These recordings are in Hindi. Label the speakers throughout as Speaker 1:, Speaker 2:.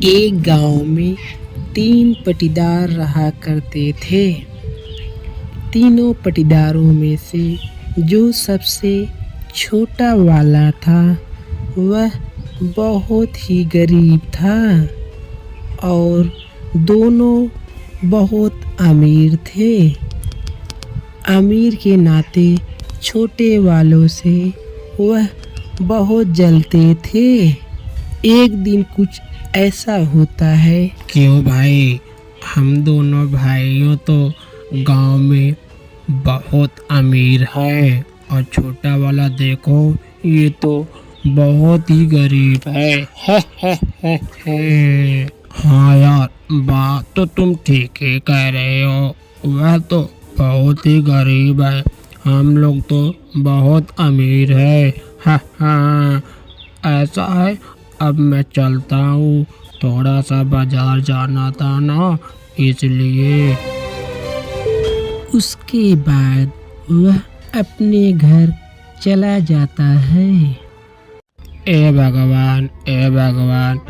Speaker 1: एक गांव में 3 पटीदार रहा करते थे। तीनों पटीदारों में से जो सबसे छोटा वाला था वह बहुत ही गरीब था और दोनों बहुत अमीर थे। अमीर के नाते छोटे वालों से वह बहुत जलते थे। एक दिन कुछ ऐसा होता है।
Speaker 2: क्यों भाई, हम दोनों भाइयों तो गांव में बहुत अमीर है और छोटा वाला देखो ये तो बहुत ही गरीब है। हाँ यार, बात तो तुम ठीक ही कह रहे हो। वह तो बहुत ही गरीब है, हम लोग तो बहुत अमीर है। हाँ, ऐसा है। अब मैं चलता हूँ, थोड़ा सा बाजार जाना था ना, इसलिए।
Speaker 1: उसके बाद वह अपने घर चला जाता है।
Speaker 2: ए भगवान,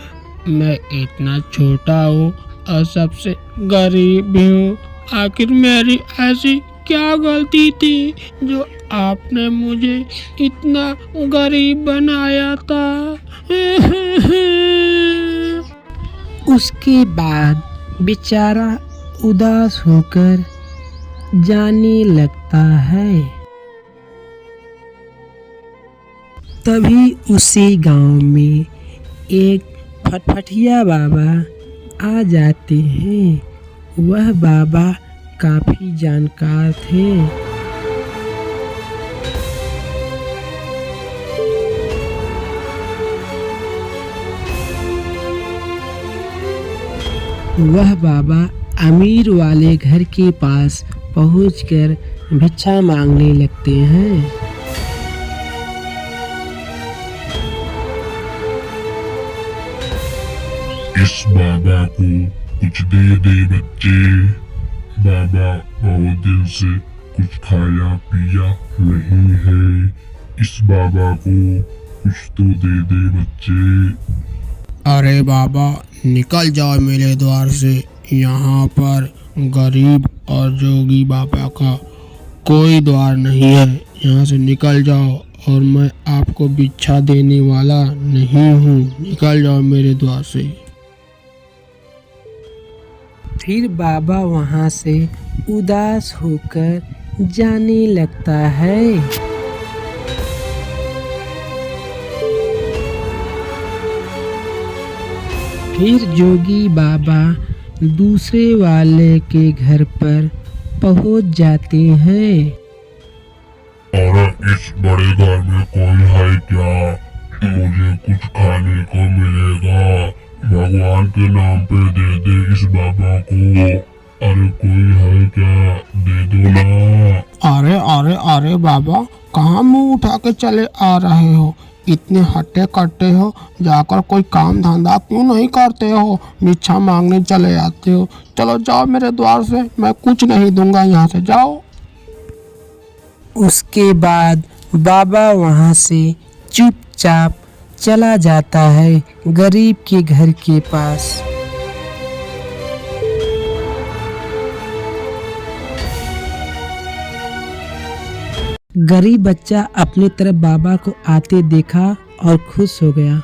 Speaker 2: मैं इतना छोटा हूँ और सबसे गरीब भी हूँ। आखिर मेरी ऐसी क्या गलती थी जो आपने मुझे इतना गरीब बनाया था।
Speaker 1: उसके बाद बेचारा उदास होकर जाने लगता है। तभी उसी गांव में एक फटफटिया बाबा आ जाते हैं। वह बाबा काफी जानकार थे। वह बाबा अमीर वाले घर के पास पहुंचकर भिक्षा मांगने लगते हैं।
Speaker 3: इस बाबा को कुछ दे बच्चे। बाबा बहुत दिन से कुछ खाया पिया नहीं है। इस बाबा को कुछ तो दे बच्चे।
Speaker 2: अरे बाबा, निकल जाओ मेरे द्वार से। यहाँ पर गरीब और जोगी बाबा का कोई द्वार नहीं है। यहाँ से निकल जाओ और मैं आपको भिक्षा देने वाला नहीं हूँ। निकल जाओ मेरे द्वार से।
Speaker 1: फिर बाबा वहाँ से उदास होकर जाने लगता है। फिर जोगी बाबा दूसरे वाले के घर पर पहुँच जाते हैं।
Speaker 3: अरे इस बड़े घर में कोई है क्या? मुझे कुछ खाने को मिलेगा। भगवान के नाम पे दे इस बाबा को। अरे कोई है क्या? दे दो ना।
Speaker 2: अरे बाबा, कहाँ मुंह उठा के चले आ रहे हो? इतने हट्टे कट्टे हो, जाकर कोई काम धंधा क्यों नहीं करते हो? भिक्षा मांगने चले आते हो। चलो जाओ मेरे द्वार से, मैं कुछ नहीं दूंगा, यहाँ से जाओ।
Speaker 1: उसके बाद बाबा वहाँ से चुपचाप चला जाता है गरीब के घर के पास। गरीब बच्चा अपनी तरफ बाबा को आते देखा और खुश हो गया।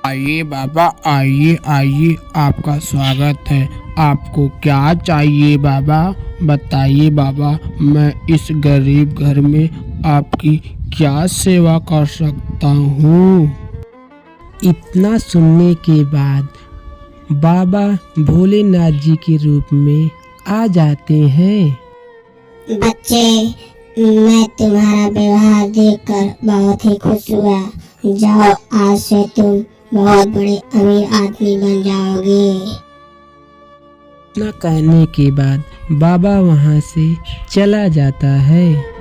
Speaker 2: आइए बाबा, आइए, आपका स्वागत है। आपको क्या चाहिए बाबा? बताइए बाबा, मैं इस गरीब घर में आपकी क्या सेवा कर सकता हूँ?
Speaker 1: इतना सुनने के बाद बाबा भोलेनाथ जी के रूप में आ जाते हैं।
Speaker 4: बच्चे, मैं तुम्हारा व्यवहार देखकर बहुत ही खुश हुआ। जाओ, आज से तुम बहुत बड़े अमीर आदमी बन जाओगे।
Speaker 1: इतना कहने के बाद बाबा वहाँ से चला जाता है।